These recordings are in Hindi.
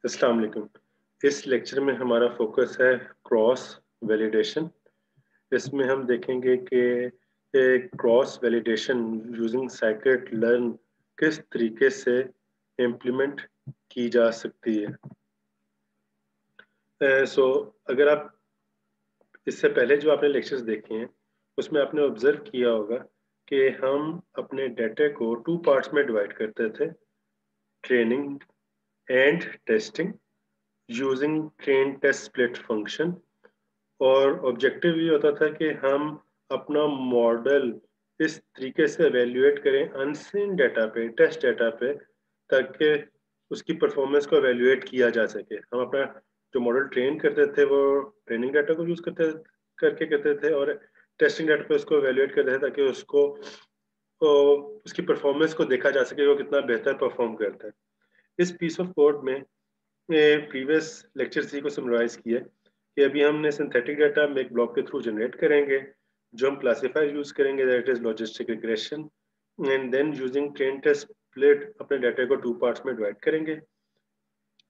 अस्सलाम वालेकुम। इस लेक्चर में हमारा फोकस है क्रॉस वैलिडेशन। इसमें हम देखेंगे कि cross validation using scikit learn किस तरीके से इम्प्लीमेंट की जा सकती है। अगर आप इससे पहले जो आपने लेक्चर्स देखे हैं उसमें आपने ऑब्जर्व किया होगा कि हम अपने डाटा को टू पार्ट्स में डिवाइड करते थे, training and testing using train test split function. और ऑब्जेक्टिव ये होता था कि हम अपना मॉडल इस तरीके से एवेल्युएट करें अनसीन डाटा पे, टेस्ट डाटा पे, ताकि उसकी परफॉर्मेंस को एवेल्युएट किया जा सके। हम अपना जो मॉडल ट्रेन करते थे वो ट्रेनिंग डाटा को यूज करते थे और टेस्टिंग डाटा पे उसको एवेल्युएट करते थे ताकि उसकी परफॉर्मेंस को देखा जा सके वो कितना बेहतर परफॉर्म करता है। इस पीस ऑफ कोड में प्रीवियस लेक्चर सी को समराइज किया कि अभी हमने सिंथेटिक डाटा में एक ब्लॉक के थ्रू जनरेट करेंगे जो हम क्लासीफायर यूज करेंगे, that is logistic regression, and then using train test split अपने डाटा को टू पार्ट्स में डिवाइड करेंगे।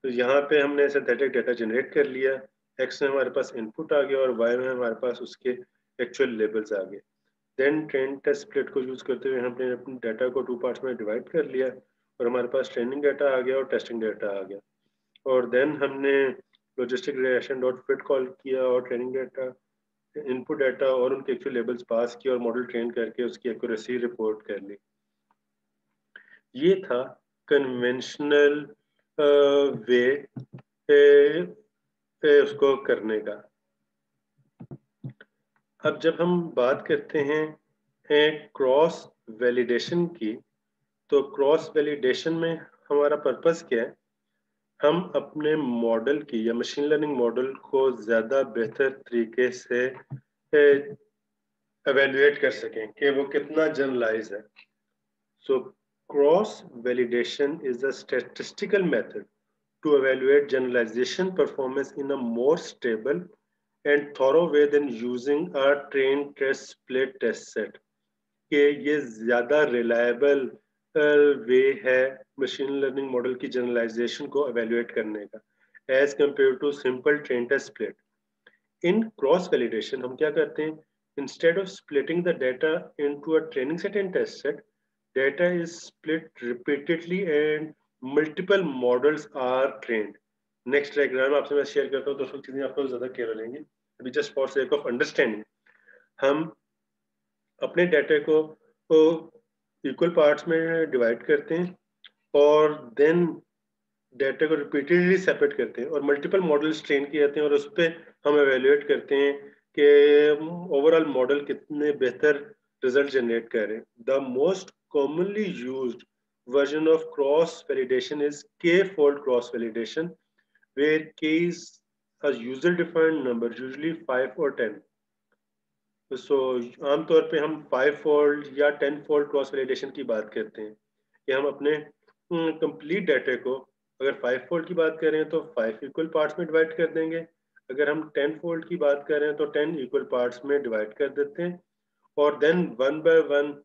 तो यहाँ पे हमने सिंथेटिक डाटा जनरेट कर लिया, एक्स में हमारे पास इनपुट आ गया और वाई में हमारे पास उसके एक्चुअल लेबल्स आ गए। देन ट्रेन टेस्ट स्प्लिट को यूज करते हुए हमने अपने डाटा को टू पार्ट्स में डिवाइड कर लिया और हमारे पास ट्रेनिंग डाटा आ गया और टेस्टिंग डाटा आ गया। और देन हमने logistic regression dot fit call किया और ट्रेनिंग डाटा, इनपुट डाटा और उनके एक्चुअल लेबल्स पास किया और मॉडल ट्रेन करके उसकी एक्यूरेसी रिपोर्ट कर ली। ये था कन्वेंशनल वे उसको करने का। अब जब हम बात करते हैं क्रॉस वैलिडेशन की, तो क्रॉस वैलिडेशन में हमारा पर्पस क्या है? हम अपने मॉडल की या मशीन लर्निंग मॉडल को ज़्यादा बेहतर तरीके से एवेल्युएट कर सकें कि वो कितना जनरलाइज है। So cross validation is a statistical method to evaluate generalization performance in a more stable and thorough way than using a trained test split test set। कि ये ज़्यादा रिलायबल वे है मशीन लर्निंग मॉडल की जनरलाइजेशन को एवेल्युएट करने का as compared to simple train test split. In cross validation हम क्या करते हैं? Instead of splitting the data into a training set and test set, data is split repeatedly and multiple models are trained। Next diagram आपसे मैं शेयर करता हूँ तो उसको चीजें आपको ज्यादा क्लियर हो जाएंगी। अभी just for sake of understanding हम अपने डाटा को इक्वल पार्ट्स में डिवाइड करते हैं और देन डाटा को रिपीटेडली सेपरेट करते हैं और मल्टीपल मॉडल्स ट्रेन किए जाते हैं और उस पर हम एवेल्युएट करते हैं कि ओवरऑल मॉडल कितने बेहतर रिजल्ट जनरेट कर रहे हैं। The most commonly used version of cross validation is k-fold cross validation, where k is a user defined number, usually 5 or 10। so आमतौर पे हम 5-fold या 10-fold cross validation की बात करते हैं कि हम अपने कंप्लीट डाटा को अगर 5-fold की बात करें तो 5 इक्वल पार्ट्स में डिवाइड कर देंगे, अगर हम 10-fold की बात करें तो 10 इक्वल पार्ट्स में डिवाइड कर देते हैं और देन वन बाय वन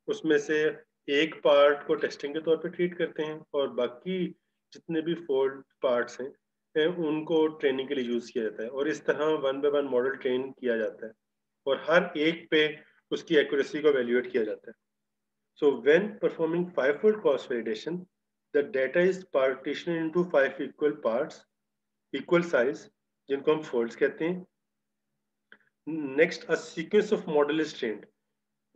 उसमें से एक पार्ट को टेस्टिंग के तौर पे ट्रीट करते हैं और बाकी जितने भी फोल्ड पार्ट्स हैं उनको ट्रेनिंग के लिए यूज किया जाता है और इस तरह one by one model train किया जाता है और हर एक पे उसकी एक्यूरेसी को एवेल्युएट किया जाता है। So when performing 5-fold cross validation, the data is partitioned into 5 equal parts, equal size, जिनको हम फोल्ड्स कहते हैं। Next a sequence of model is trained,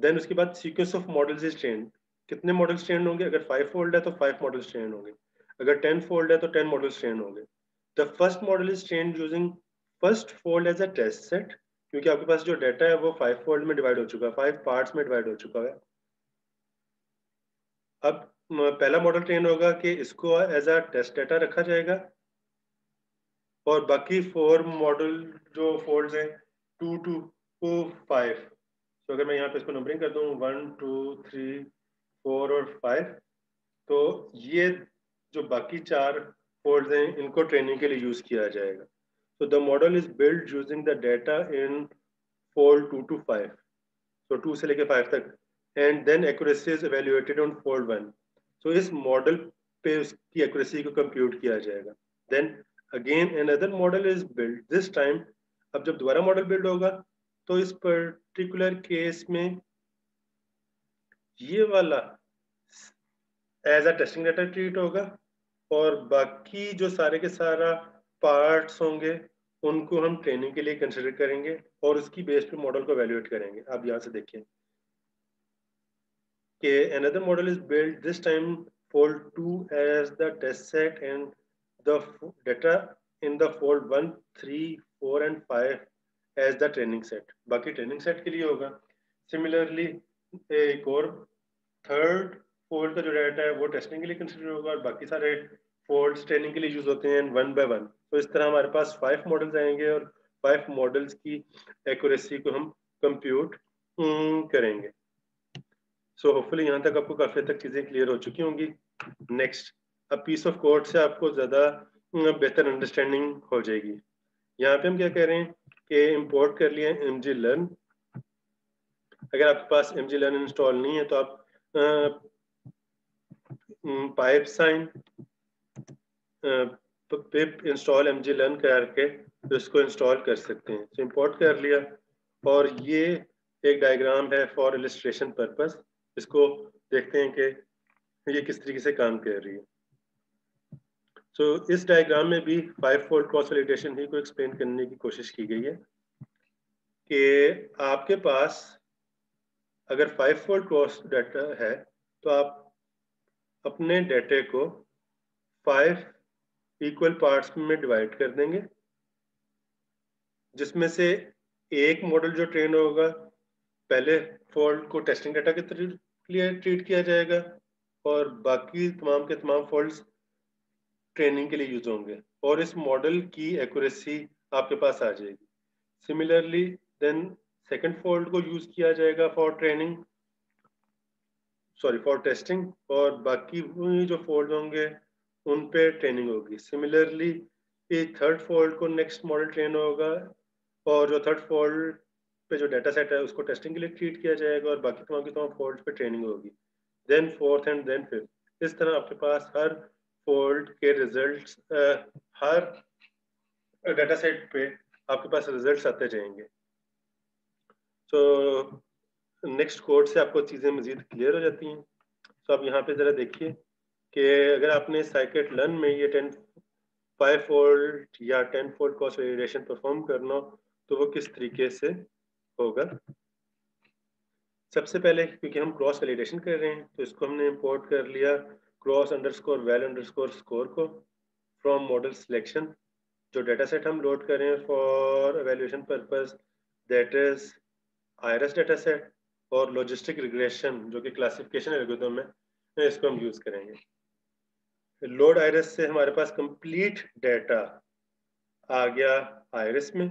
then उसके बाद sequence of models is trained. कितने मॉडल्स ट्रेन होंगे? अगर 5-fold है तो 5 मॉडल्स ट्रेन होंगे, अगर 10-fold है तो 10 मॉडल्स ट्रेन होंगे। The first model is trained using first fold as a test set, क्योंकि आपके पास जो डाटा है वो 5-fold में डिवाइड हो चुका है, 5 पार्ट्स में डिवाइड हो चुका है। अब पहला मॉडल ट्रेन होगा कि इसको एज अ टेस्ट डाटा रखा जाएगा और बाकी 4 मॉडल जो फोल्ड्स हैं 2 to 5, तो अगर मैं यहाँ पे इसको नंबरिंग कर दूँ 1 2 3 4 और 5, तो ये जो बाकी 4 फोल्ड्स हैं इनको ट्रेनिंग के लिए यूज किया जाएगा। तो the model is build using the data in fold 2 to 5, तो 2 से लेके 5 तक, and then accuracy is evaluated on fold 1। तो इस मॉडल पे उसकी एक्यूरेसी को कंप्यूट किया जाएगा। Then again another model is built. This time अब जब दोबारा मॉडल बिल्ड होगा तो इस पर्टिकुलर केस में ये वाला as a testing data treat होगा और बाकी जो सारे के सारा पार्ट्स होंगे उनको हम ट्रेनिंग के लिए कंसिडर करेंगे और उसकी बेस पे मॉडल को एवेल्युएट करेंगे। आप यहाँ से देखिए कि another model is built, this time fold 2 as the test set and the data in the fold 1, 3, 4 and 5 as the training set. बाकी ट्रेनिंग सेट के लिए होगा। सिमिलरली एक और थर्ड फोल्ड का जो डाटा है वो टेस्टिंग के लिए कंसिडर होगा और बाकी सारे फोल्ड्स ट्रेनिंग के लिए यूज होते हैं वन बाय वन। तो इस तरह हमारे पास 5 मॉडल्स आएंगे और 5 मॉडल्स की एक्यूरेसी को हम कंप्यूट करेंगे। सो होपफुली यहाँ तक आपको काफी हद तक चीजें क्लियर हो चुकी होंगी। नेक्स्ट, अब पीस ऑफ कोड से आपको ज्यादा बेहतर अंडरस्टैंडिंग हो जाएगी। यहाँ पे हम क्या कह रहे हैं कि इंपोर्ट कर लिया mglearn। अगर आपके पास mglearn इंस्टॉल नहीं है तो आप pipe sign pip install mglearn करके इसको इंस्टॉल कर सकते हैं। तो इंपोर्ट कर लिया और ये एक डायग्राम है फॉर इलस्ट्रेशन पर्पस। इसको देखते हैं कि ये किस तरीके से काम कर रही है। तो इस डायग्राम में भी 5 फोल्ड क्रॉस वैलिडेशन ही को एक्सप्लेन करने की कोशिश की गई है कि आपके पास अगर 5 फोल्ड क्रॉस डाटा है तो आप अपने डाटे को 5 इक्वल पार्ट्स में डिवाइड कर देंगे, जिसमें से एक मॉडल जो ट्रेन होगा पहले फोल्ड को टेस्टिंग डाटा के लिए ट्रीट किया जाएगा और बाकी तमाम के तमाम फोल्ड्स ट्रेनिंग के लिए यूज होंगे और इस मॉडल की एक्यूरेसी आपके पास आ जाएगी। सिमिलरली देन सेकंड फोल्ड को यूज किया जाएगा फॉर टेस्टिंग और बाकी जो फोल्ड होंगे उन पे ट्रेनिंग होगी। सिमिलरली ये थर्ड फोल्ड को नेक्स्ट मॉडल ट्रेन होगा और जो थर्ड फोल्ड पे जो डाटा सेट है उसको टेस्टिंग के लिए ट्रीट किया जाएगा और बाकी तमाम की तमाम फोल्ड पे ट्रेनिंग होगी। Then fourth and then fifth. इस तरह आपके पास हर फोल्ड के रिजल्ट्स हर डाटा सेट पे आपके पास रिजल्ट्स आते जाएंगे। तो नेक्स्ट कोड से आपको चीज़ें मजीद क्लियर हो जाती हैं। तो आप यहाँ पे ज़रा देखिए कि अगर आपने साइकिट लर्न में ये 5 फोल्ड या 10 फोल्ड क्रॉस वैलिडेशन परफॉर्म करना हो तो वो किस तरीके से होगा। सबसे पहले क्योंकि हम क्रॉस वैलिडेशन कर रहे हैं तो इसको हमने इंपोर्ट कर लिया cross underscore val underscore score को फ्रॉम मॉडल सिलेक्शन। जो डाटा सेट हम लोड कर रहे हैं for evaluation purpose that is iris data set और लॉजिस्टिक रिग्रेशन जो कि क्लासिफिकेशन एल्गोरिथम है, इसको हम यूज करेंगे। लोड आयरस से हमारे पास कंप्लीट डाटा आ गया आयरस में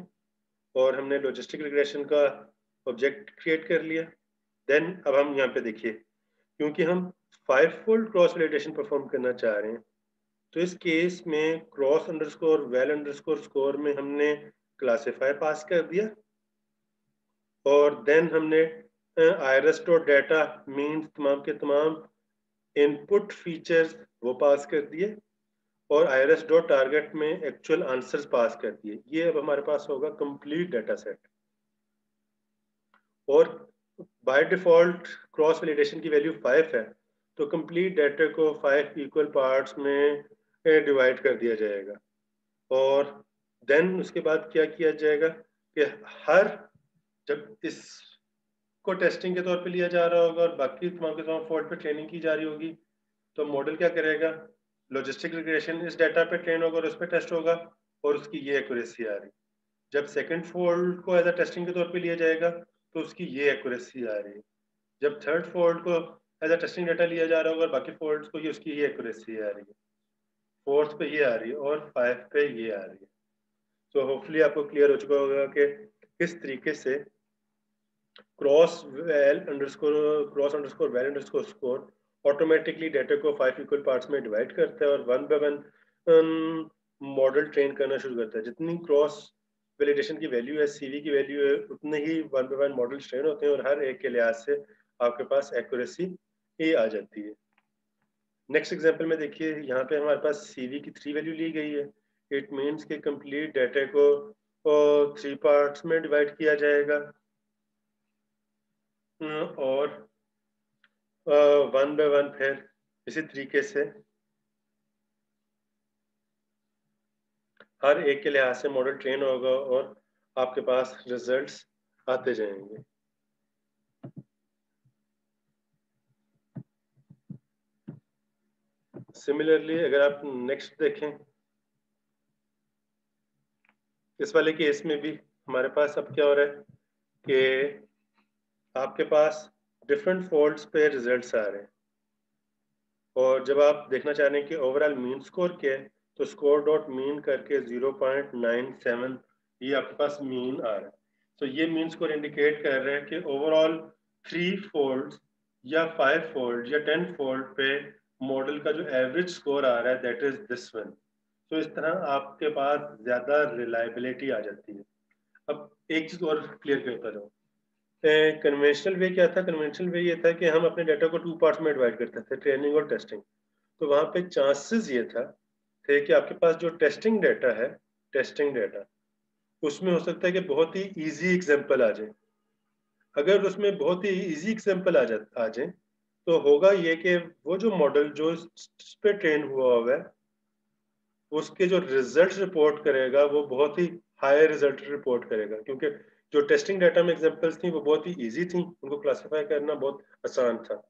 और हमने लॉजिस्टिक रिग्रेशन का ऑब्जेक्ट क्रिएट कर लिया। देन अब हम यहाँ पे देखिए क्योंकि हम 5 फोल्ड क्रॉस वैलिडेशन परफॉर्म करना चाह रहे हैं तो इस केस में cross underscore val underscore score में हमने क्लासिफायर पास कर दिया और देन हमने आयरस डॉट डाटा मीन्स तमाम के तमाम इनपुट फीचर्स वो पास कर दिए और आयरस डॉट टारगेट में एक्चुअल आंसर्स पास कर दिए। ये अब हमारे पास होगा कंप्लीट डाटा सेट और बाय डिफॉल्ट क्रॉस वैलिडेशन की वैल्यू 5 है तो कंप्लीट डाटा को 5 इक्वल पार्ट्स में डिवाइड कर दिया जाएगा और देन उसके बाद क्या किया जाएगा कि हर जब इसको टेस्टिंग के तौर पे लिया जा रहा होगा और बाकी तमाम के तमाम फोल्ड पे ट्रेनिंग की जा रही होगी तो मॉडल क्या करेगा, लॉजिस्टिक रिग्रेशन इस डाटा पे ट्रेन होगा और उस पर टेस्ट होगा और उसकी ये एक्यूरेसी आ रही। जब सेकंड फोल्ड को एज अ टेस्टिंग के तौर पे लिया जाएगा तो उसकी ये एक्यूरेसी आ रही है। जब थर्ड फोल्ड को एज अ टेस्टिंग डाटा लिया जा रहा होगा और बाकी फोल्ड्स को ये उसकी ये एक्यूरेसी आ रही है, फोर्थ पे ये आ रही है और 5 पे ये आ रही है। तो होपफुली आपको क्लियर हो चुका होगा कि किस तरीके से cross underscore val underscore score automatically data को 5 इक्वल पार्ट्स में डिवाइड करता है और one by one model train करना शुरू करता है। जितनी क्रॉस वैलिडेशन की वैल्यू है, सीवी की वैल्यू है, उतने ही one by one model train होते हैं और हर एक के लिहाज से आपके पास एक्यूरेसी ये आ जाती है। नेक्स्ट एग्जांपल में देखिए यहाँ पे हमारे पास सीवी की 3 वैल्यू ली गई है इट मीन्स कि कंप्लीट डाटा को 3 पार्ट्स में डिवाइड किया जाएगा और 1 बाय 1 फिर इसी तरीके से हर एक के लिहाज से मॉडल ट्रेन होगा और आपके पास रिजल्ट्स आते जाएंगे। सिमिलरली अगर आप नेक्स्ट देखें, इस वाले केस में भी हमारे पास अब क्या हो रहा है कि आपके पास डिफरेंट फोल्ड्स पे रिजल्ट्स आ रहे हैं और जब आप देखना चाह रहे हैं कि ओवरऑल मीन स्कोर क्या है तो स्कोर डॉट मीन करके 0.97 ये आपके पास मीन आ रहा है। तो ये मीन स्कोर इंडिकेट कर रहे हैं कि ओवरऑल 3 फोल्ड्स या 5 फोल्ड या 10 फोल्ड पे मॉडल का जो एवरेज स्कोर आ रहा है दैट इज दिस वन। तो इस तरह आपके पास ज्यादा रिलायबिलिटी आ जाती है। अब एक चीज और क्लियर करता जाऊँ, कन्वेंशनल वे क्या था? कन्वेंशनल वे ये था कि हम अपने डाटा को 2 पार्ट्स में डिवाइड करते थे, ट्रेनिंग और टेस्टिंग। तो वहां पे चांसेस ये था थे कि आपके पास जो टेस्टिंग डाटा है, टेस्टिंग डाटा उसमें हो सकता है कि बहुत ही इजी एग्जांपल आ जाए। अगर उसमें बहुत ही इजी एग्जांपल आ जाए तो होगा ये कि वो जो मॉडल जो इस पे ट्रेन हुआ है उसके जो रिजल्ट रिपोर्ट करेगा वो बहुत ही हाई रिजल्ट रिपोर्ट करेगा, क्योंकि जो टेस्टिंग डाटा में एग्जांपल्स थी वो बहुत ही इजी थी, उनको क्लासिफाई करना बहुत आसान था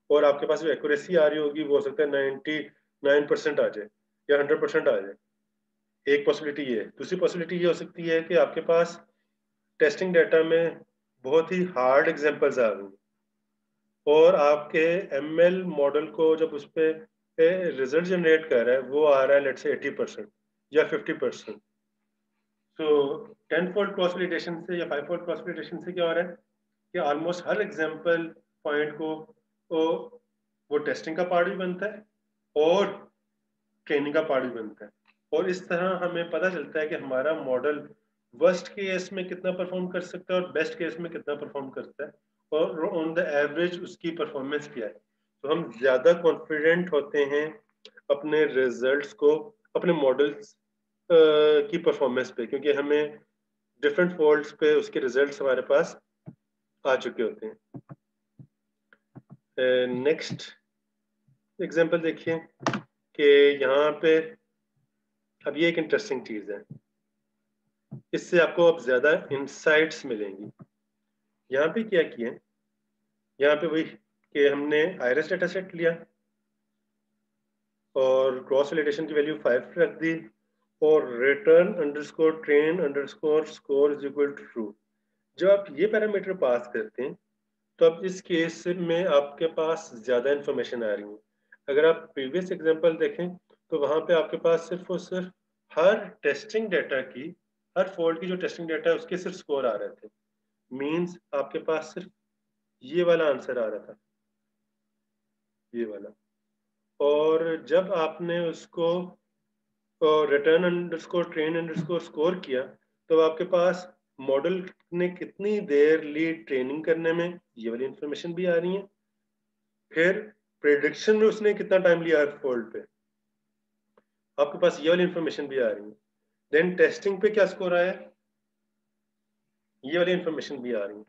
और आपके पास जो एक्यूरेसी आ रही होगी वो हो सकता है 99% आ जाए या 100% आ जाए। एक पॉसिबिलिटी ये है। दूसरी पॉसिबिलिटी ये हो सकती है कि आपके पास टेस्टिंग डाटा में बहुत ही हार्ड एग्जांपल्स आ गई और आपके एमएल मॉडल को जब उस पे रिजल्ट जनरेट कर रहा है वो आ रहा है लेट्स से 80% या 50%। तो 10 फोल्ड क्रॉस वैलिडेशन से या 5 फोल्ड क्रॉस वैलिडेशन से क्या हो रहा है कि ऑलमोस्ट हर एग्जांपल पॉइंट को वो टेस्टिंग का पार्ट भी बनता है और ट्रेनिंग का पार्ट भी बनता है और इस तरह हमें पता चलता है कि हमारा मॉडल वर्स्ट केस में कितना परफॉर्म कर सकता है और बेस्ट केस में कितना परफॉर्म करता है और ऑन द एवरेज उसकी परफॉर्मेंस क्या है। तो हम ज्यादा कॉन्फिडेंट होते हैं अपने रिजल्ट्स को, अपने मॉडल्स की परफॉर्मेंस पे, क्योंकि हमें डिफरेंट फोल्ड्स पे उसके रिजल्ट्स हमारे पास आ चुके होते हैं। नेक्स्ट एग्जांपल देखिए कि यहाँ पे अब ये एक इंटरेस्टिंग चीज है, इससे आपको अब ज्यादा इंसाइट्स मिलेंगी। यहाँ पे क्या किया, यहाँ पे वही कि हमने आयरस डेटा सेट लिया और क्रॉस वैलिडेशन की वैल्यू 5 रख दी और return underscore train underscore score is equal to true. जब आप ये पैरामीटर पास करते हैं तो अब इस केस में आपके पास ज्यादा इंफॉर्मेशन आ रही है। अगर आप प्रीवियस एग्जांपल देखें तो वहां पे आपके पास सिर्फ और सिर्फ हर टेस्टिंग डाटा की, हर फोल्ड की जो टेस्टिंग डाटा है उसके सिर्फ स्कोर आ रहे थे। मींस आपके पास सिर्फ ये वाला आंसर आ रहा था, ये वाला। और जब आपने उसको return underscore train underscore score किया तो आपके पास मॉडल ने कितनी देर ली ट्रेनिंग करने में, ये वाली इंफॉर्मेशन भी आ रही है। फिर प्रेडिक्शन में उसने कितना टाइम लिया हर फोल्ड पे, आपके पास ये वाली इंफॉर्मेशन भी आ रही है। देन टेस्टिंग पे क्या स्कोर आया, ये वाली इंफॉर्मेशन भी आ रही है।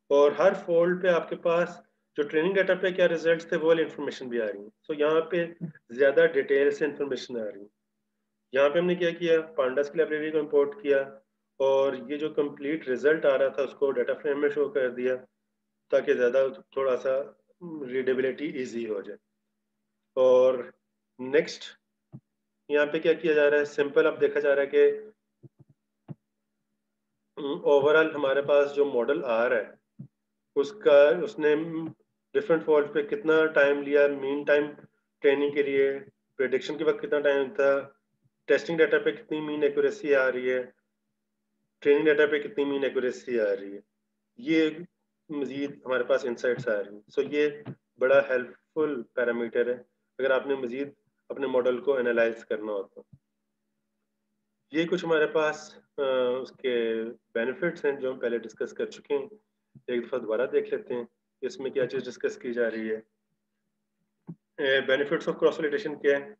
और हर फोल्ड पे आपके पास जो ट्रेनिंग डाटा पे क्या रिजल्ट्स थे वो वाली इंफॉर्मेशन भी आ रही है। तो यहाँ पे ज्यादा डिटेल से इंफॉर्मेशन आ रही है। यहाँ पे हमने क्या किया, पांडास की लाइब्रेरी को इंपोर्ट किया और ये जो कंप्लीट रिजल्ट आ रहा था उसको डाटा फ्रेम में शो कर दिया ताकि ज़्यादा थोड़ा सा रीडेबिलिटी इजी हो जाए। और नेक्स्ट यहाँ पे क्या किया जा रहा है, सिंपल अब देखा जा रहा है कि ओवरऑल हमारे पास जो मॉडल आ रहा है उसका उसने डिफरेंट फॉल्ट पे कितना टाइम लिया, मीन टाइम ट्रेनिंग के लिए, प्रेडिक्शन के वक्त कितना टाइम था, टेस्टिंग डाटा पे कितनी मीन एक्यूरेसी आ रही है, ट्रेनिंग डाटा पे कितनी मीन एक्यूरेसी आ रही है, ये मजीद हमारे पास इंसाइट्स आ रही है। सो ये बड़ा हेल्पफुल पैरामीटर है अगर आपने मजीद अपने मॉडल को एनालाइज करना हो तो। ये कुछ हमारे पास उसके बेनिफिट्स हैं जो हम पहले डिस्कस कर चुके हैं। एक दफ़ा दोबारा देख लेते हैं इसमें क्या चीज़ डिस्कस की जा रही है। बेनिफिट्स ऑफ क्रॉस वैलिडेशन क्या है?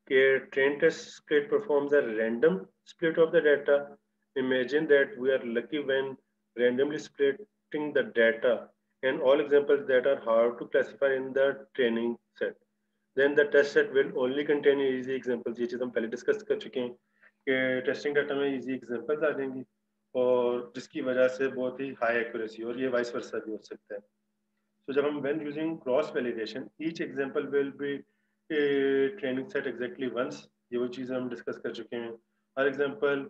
train test split performs a random split of the data. Imagine that we are lucky when randomly splitting the data and all examples that are hard to classify in the training set. Then the test set will only contain easy examples. ये चीज़ हम पहले डिस्कस कर चुके हैं कि टेस्टिंग डाटा में easy examples आ जाएंगी और जिसकी वजह से बहुत ही high accuracy और ये vice versa भी हो सकता है. So जब हम when using cross validation, each example will be a training set exactly once. ये वो चीज़ हम डिस्कस कर चुके हैं. हर एग्जाम्पल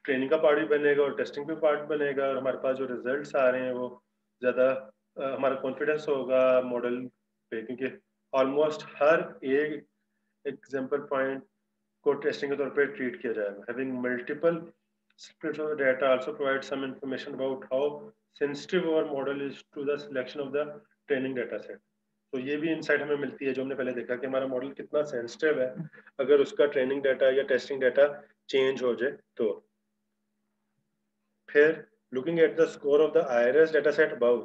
ट्रेनिंग का पार्ट भी बनेगा और टेस्टिंग भी पार्ट बनेगा और हमारे पास जो रिजल्ट्स आ रहे हैं वो ज़्यादा हमारा कॉन्फिडेंस होगा मॉडल पे क्योंकि ऑलमोस्ट हर एक एग्जाम्पल पॉइंट को टेस्टिंग के तौर पे ट्रीट किया जाएगा. Having multiple splits of data also provides some information about how sensitive our model is to the selection of the training data set. तो ये भी इंसाइट हमें मिलती है जो हमने पहले देखा कि हमारा मॉडल कितना सेंसिटिव है अगर उसका ट्रेनिंग डाटा या टेस्टिंग डाटा चेंज हो जाए तो. फिर looking at the score of the IRS data set above,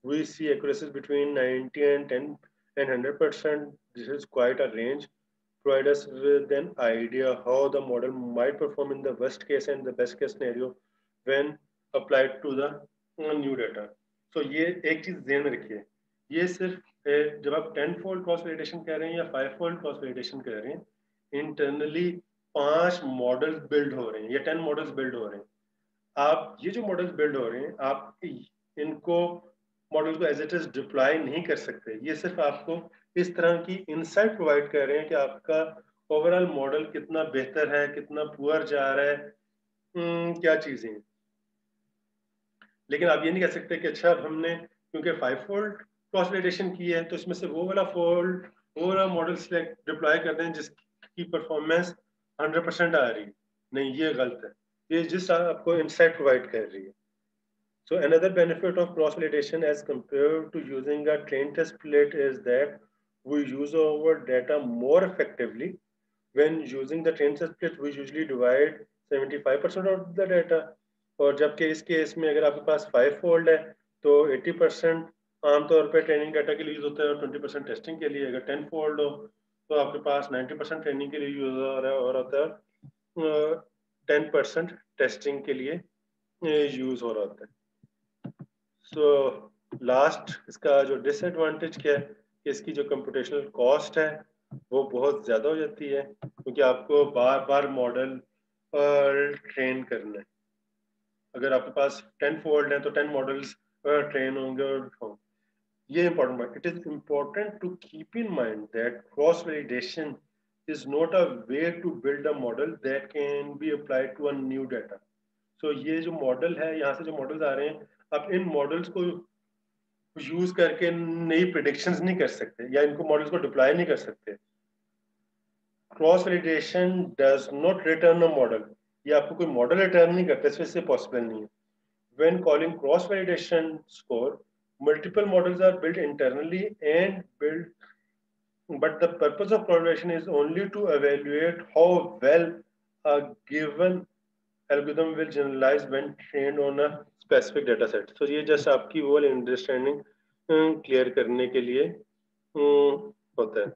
we see accuracies between 90 and 10 and 100%. This is quite a range. Provide us with an idea how the model might perform in the worst case and the best case scenario when applied to the new data. So ये एक चीज ध्यान में रखिए, ये सिर्फ जब आप 10-fold क्रॉस वैलिडेशन कह रहे हैं या 5-fold क्रॉस वैलिडेशन कह रहे हैं, इंटरनली 5 मॉडल्स बिल्ड हो रहे हैं या 10 मॉडल्स बिल्ड हो रहे हैं. आप ये जो मॉडल्स बिल्ड हो रहे हैं आप इनको मॉडल को एज इट इज डिप्लॉय नहीं कर सकते. ये सिर्फ आपको इस तरह की इंसाइट प्रोवाइड कर रहे हैं कि आपका ओवरऑल मॉडल कितना बेहतर है, कितना पुअर जा रहा है, क्या चीजें. लेकिन आप ये नहीं कह सकते कि अच्छा अब हमने क्योंकि 5-fold क्रॉस वैलिडेशन की है तो इसमें से वो वाला मॉडल सिलेक्ट डिप्लॉय कर दें जिसकी परफॉर्मेंस 100% आ रही. नहीं, ये गलत है. ये जिस आपको इंसाइट प्रोवाइड कर रही है. So another benefit of cross-validation as compared to using a train test split is that we use our data more effectively. When using the train test split, we usually divide 75% of the data. और जबकि इस केस में अगर आपके पास 5-fold है तो 80% आमतौर पे ट्रेनिंग डाटा के लिए यूज होता है और 20% टेस्टिंग के लिए. अगर 10-fold हो तो आपके पास 90% ट्रेनिंग के लिए यूज हो रहा है और होता है 10% टेस्टिंग के लिए यूज हो रहा होता है. सो लास्ट इसका जो डिसएडवांटेज क्या है कि इसकी जो कंप्यूटेशनल कॉस्ट है वो बहुत ज़्यादा हो जाती है क्योंकि आपको बार बार मॉडल ट्रेन करना है. अगर आपके पास 10-fold है तो 10 मॉडल्स ट्रेन होंगे और ये इम्पोर्टेंट बात. It is important to keep in mind that cross validation is not a way to build a model that can be applied to a new data. So ये जो मॉडल है, यहाँ से जो मॉडल्स आ रहे हैं, आप इन मॉडल्स को यूज करके नई प्रिडिक्शंस नहीं कर सकते या इनको मॉडल्स को डिप्लॉय नहीं कर सकते. Cross validation does not return a model. ये आपको कोई मॉडल रिटर्न नहीं करता, इससे पॉसिबल नहीं है. When calling cross validation score, multiple models are built internally and built, but the purpose of cross validation is only to evaluate how well a given algorithm will generalize when trained on a specific data set. So ये just आपकी वो अंडरस्टैंडिंग क्लियर करने के लिए होता है.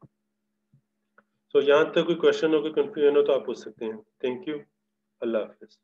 So यहाँ तक कोई क्वेश्चन हो, कोई कंफ्यूजन हो तो आप पूछ सकते हैं. Thank you. Allah Hafiz.